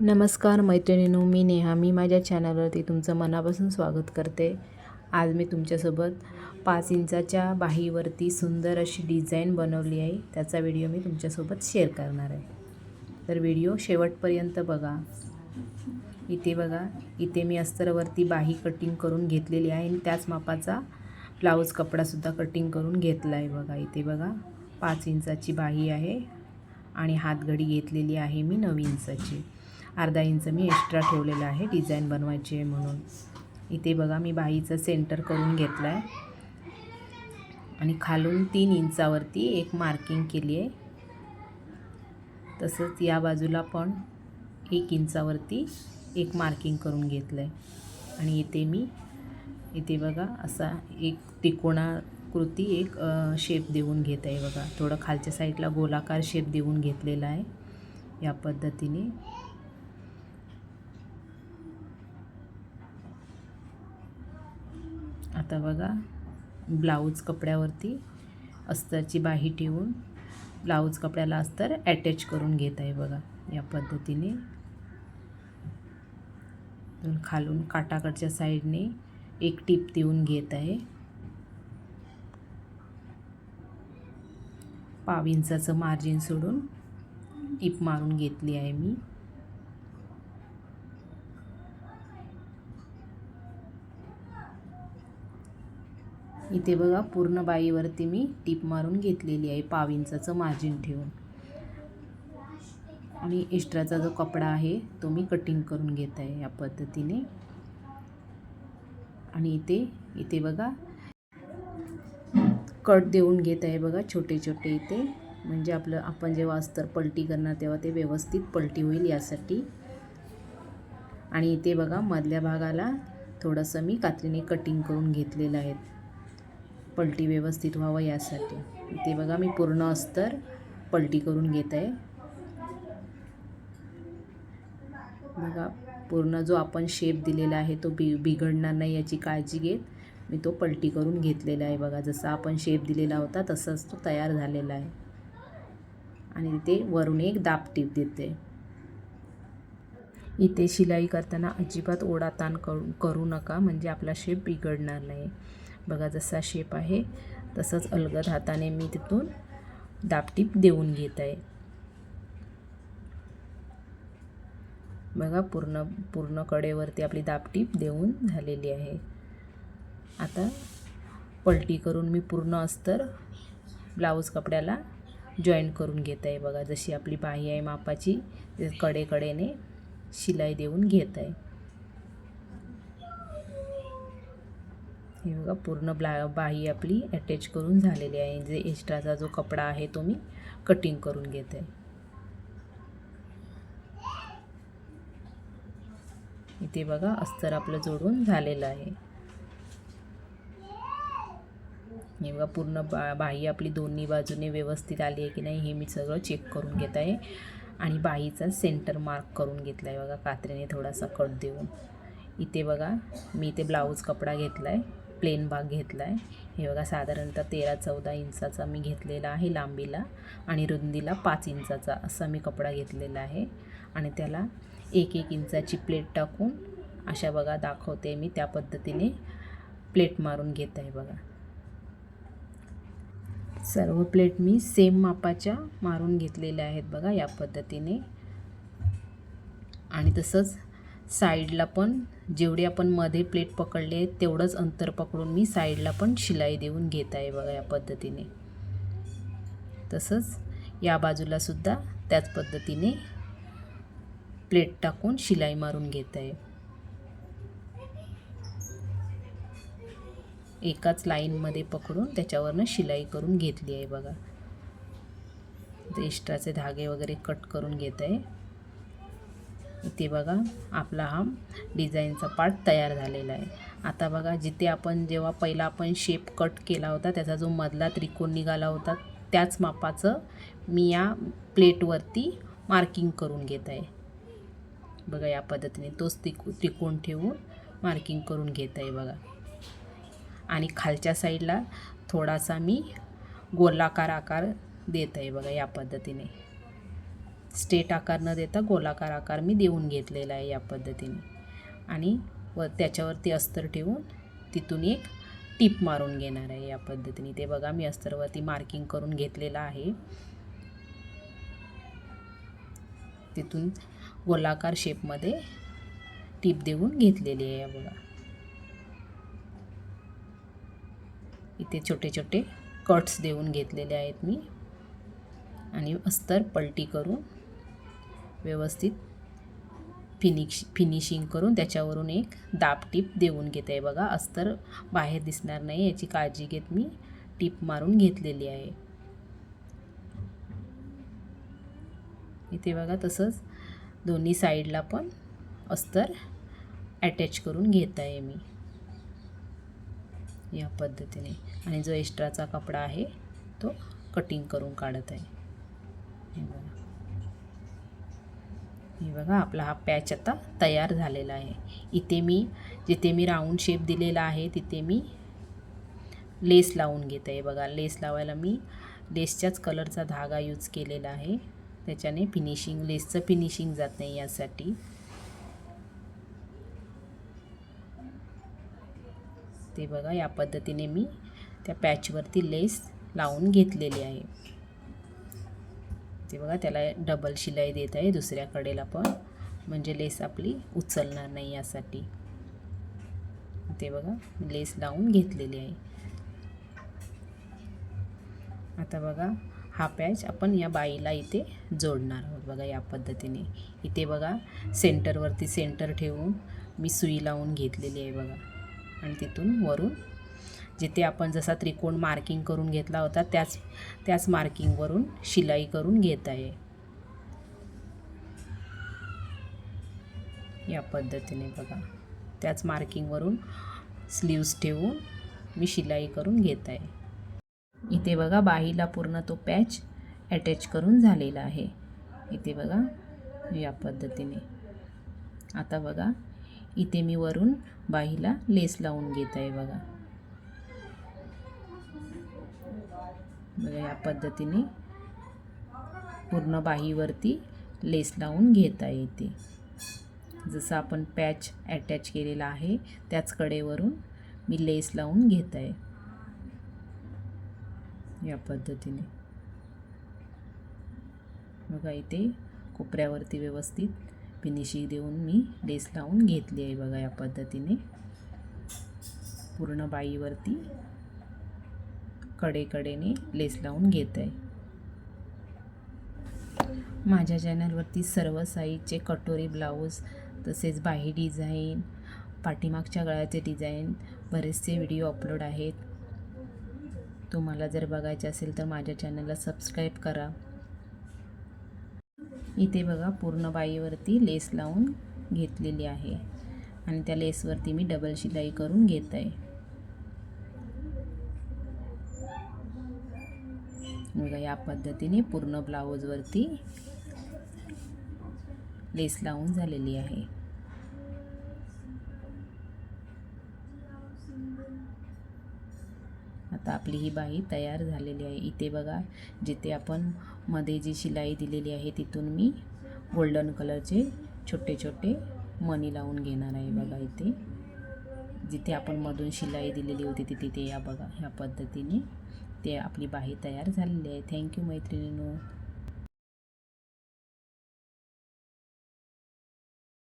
नमस्कार मैत्रिणींनो, मी नेहा. मी माझ्या चॅनलवरती तुमचं मनापासून स्वागत करते. आज मी तुमच्यासोबत 5 इंचाच्या बाहीवरती सुंदर अशी डिझाईन बनवली आहे. त्याचा व्हिडिओ मी तुमच्यासोबत शेअर करणार आहे. तर व्हिडिओ शेवटपर्यंत बघा. इथे बघा, इथे मी अस्तरवरती बाही कटिंग करून घेतलेली आहे आणि त्याच मापाचा ब्लाऊज कपडासुद्धा कटिंग करून घेतला आहे. बघा इथे बघा, 5 इंचाची बाही आहे आणि हातघडी घेतलेली आहे मी 9 इंचाची. अर्धा इंच मी एक्स्ट्रा ठेवलेला आहे डिझाईन बनवायची आहे म्हणून. इथे बघा, मी बाहीचं सेंटर करून घेतलं आहे आणि खालून 3 इंचावरती एक मार्किंग केली आहे. तसंच या बाजूला पण 1 इंचावरती एक मार्किंग करून घेतलं आहे. आणि इथे बघा, असा एक त्रिकोणाकृती एक शेप देऊन घेत आहे. बघा, थोडं खालच्या साईडला गोलाकार शेप देऊन घेतलेला आहे या पद्धतीने. आता बघा, ब्लाऊज कपड्यावरती अस्तरची बाही ठेवून ब्लाऊज कपड्याला अस्तर अटॅच करून घेत आहे. बघा या पद्धतीने. तर खालून काटाकडच्या साईडने एक टीप देऊन घेत आहे. 1/2 इंचाचं मार्जिन सोडून टीप मारून घेतली आहे मी. इथे बघा, पूर्ण बाहीवरती मी टीप मारून घेतलेली आहे 1/2 इंचाचं मार्जिन ठेवून. आणि एक्स्ट्राचा जो कपडा आहे तो मी कटिंग करून घेत आहे या पद्धतीने. आणि इथे बघा, कट देऊन घेत आहे. बघा, छोटे छोटे इथे, म्हणजे आपण जेव्हा अस्तर पलटी करणार तेव्हा ते व्यवस्थित पलटी होईल यासाठी. आणि इथे बघा, मधल्या भागाला थोडंसं मी कात्रीने कटिंग करून घेतलेलं आहे, पलटी व्यवस्थित व्हावं यासाठी. इथे बघा, मी पूर्ण अस्तर पलटी करून घेत आहे. बघा, पूर्ण जो आपण शेप दिलेला आहे तो बिघडणार नाही याची काळजी घेत मी तो पलटी करून घेतलेला आहे. बघा, जसा आपण शेप दिलेला होता तसाच तो तयार झालेला आहे. आणि इथे वरून एक दाब टीप देते. इथे शिलाई करताना अजिबात ओढाताण करू नका, म्हणजे आपला शेप बिघडणार नाही. बघा, जसा शेप आहे तसंच अलगद हाताने मी तिथून दाबटीप देऊन घेत आहे. बघा, पूर्ण कडेवरती आपली दाबटीप देऊन झालेली आहे. आता पलटी करून मी पूर्ण अस्तर ब्लाऊज कपड्याला जॉईंट करून घेत आहे. बघा, जशी आपली बाही आहे मापाची, कडेने शिलाई देऊन घेत आहे. हे बघा, पूर्ण बाही आपली अटॅच करून झालेली आहे. जे एक्स्ट्राचा जो कपडा आहे तो मी कटिंग करून घेत आहे. इथे बघा, अस्तर आपलं जोडून झालेलं आहे. हे बघा, पूर्ण बाही आपली दोन्ही बाजूने व्यवस्थित आली आहे की नाही हे मी सगळं चेक करून घेत आहे. आणि बाहीचा सेंटर मार्क करून घेतला आहे. बघा, कात्रीने थोडासा कट देऊन. इथे बघा, मी इथे ब्लाऊज कपडा घेतला आहे, प्लेन भाग घेतला आहे. हे बघा, साधारणतः 13-14 इंचाचा मी घेतलेला आहे लांबीला, आणि रुंदीला 5 इंचाचा असा मी कपडा घेतलेला आहे. आणि त्याला 1-1 इंचाची प्लेट टाकून अशा बघा दाखवते मी, त्या पद्धतीने प्लेट मारून घेत आहे. बघा, सर्व प्लेट मी सेम मापाच्या मारून घेतलेल्या आहेत. बघा या पद्धतीने. आणि तसंच साईडला पण जेवढे आपण मध्ये प्लेट पकडले आहेत तेवढंच अंतर पकडून मी साईडला पण शिलाई देऊन घेत आहे. बघा या पद्धतीने. तसंच या बाजूला सुद्धा त्याच पद्धतीने प्लेट टाकून शिलाई मारून घेत आहे. एकाच लाईनमध्ये पकडून त्याच्यावरनं शिलाई करून घेतली आहे. बघा, ते एक्स्ट्राचे धागे वगैरे कट करून घेत आहे. इथे बघा, आपला हा डिझाईनचा पार्ट तयार झालेला आहे. आता बघा, जिथे आपण जेव्हा पहिला आपण शेप कट केला होता त्याचा जो मधला त्रिकोण निघाला होता त्याच मापाचं मी या प्लेटवरती मार्किंग करून घेत आहे. बघा, या पद्धतीने तोच त्रिकोण ठेवून मार्किंग करून घेत आहे. बघा, आणि खालच्या साईडला थोडासा मी गोलाकार आकार देत आहे. बघा या पद्धतीने. स्ट्रेट आकार न देता गोलाकार आकार मी देऊन घेतलेला आहे या पद्धतीने. आणि त्याच्यावरती अस्तर ठेवून तिथून एक टिप मारून घेणार आहे या पद्धतीने. ते बघा मी अस्तरवरती मार्किंग करून घेतलेलं आहे. तिथून गोलाकार शेपमध्ये टिप देऊन घेतलेली आहे बघा. इथे छोटे छोटे कट्स देऊन घेतलेले आहेत मी. आणि अस्तर पलटी करून व्यवस्थित फिनिशिंग करून त्याच्यावरून एक दाब टीप देऊन घेते आहे बघा. अस्तर बाहेर दिसणार नाही याची काळजी घेत मी टीप मारून घेतलेली आहे. इथे बघा तसंच दोन्ही साईडला पण अस्तर अटॅच करून घेत आहे मी या पद्धतीने. आणि जो एक्स्ट्राचा कपडा आहे तो कटिंग करून काढत आहे. हे बघा आपला हा पॅच आता तयार झालेला आहे. जिथे मी राऊंड शेप दिलेला आहे तिथे मी लेस लावून घेत आहे बघा. लेस लावायला मी लेसच्याच कलरचा धागा यूज केलेला आहे. त्याच्याने लेसचं फिनिशिंग जात नाही यासाठी. ते बघा या पद्धतीने मी त्या पॅचवरती लेस लावून घेतलेली आहे. ते बघा त्याला डबल शिलाई देत आहे दुसऱ्या कडेला पण, म्हणजे लेस आपली उचलणार नाही यासाठी. ते बघा लेस लावून घेतलेली आहे. आता बघा हा पॅच आपण या बाईला इथे जोडणार आहोत बघा या पद्धतीने. इथे बघा सेंटरवरती सेंटर ठेवून मी सुई लावून घेतलेली आहे बघा. आणि तिथून वरून जिथे आपण जसा त्रिकोण मार्किंग करून घेतला होता त्याच मार्किंगवरून शिलाई करून घेत आहे या पद्धतीने बघा. त्याच मार्किंगवरून स्लीव्स ठेवून मी शिलाई करून घेत आहे. इथे बघा बाहीला पूर्ण तो पॅच अटॅच करून झालेला आहे. इथे बघा या पद्धतीने. आता बघा इथे मी वरून बाहीला लेस लावून घेत आहे बघा. बघा या पद्धतीने पूर्ण बाहीवरती लेस लावून घेत आहे. इथे जसं आपण पॅच अटॅच केलेला आहे त्याच कडेवरून मी लेस लावून घेत आहे या पद्धतीने. बघा इथे कोपऱ्यावरती व्यवस्थित फिनिशिंग देऊन मी लेस लावून घेतली आहे बघा या पद्धतीने. पूर्ण बाहीवरती कडेने लेस लावून घेत आहे. माझ्या चॅनलवरती सर्व साईजचे कटोरी ब्लाऊज तसेच बाही डिझाईन, पाठीमागच्या गळ्याचे डिझाईन बरेचसे व्हिडिओ अपलोड आहेत. तुम्हाला जर बघायचे असेल तर माझ्या चॅनलला सबस्क्राईब करा. इथे बघा पूर्ण बाहीवरती लेस लावून घेतलेली आहे आणि त्या लेसवरती मी डबल शिलाई करून घेत आहे. बघा या पद्धतीने पूर्ण ब्लाऊजवरती लेस लावून झालेली आहे. आता आपली ही बाही तयार झालेली आहे. इथे बघा जिथे आपण मध्ये जी शिलाई दिलेली आहे तिथून मी गोल्डन कलरचे छोटे छोटे मणी लावून घेणार आहे बघा. इथे जिथे आपण मधून शिलाई दिलेली होती तिथे या बघा ह्या पद्धतीने ते आपली बाही तयार झालेली आहे. थँक्यू मैत्रिणींनो.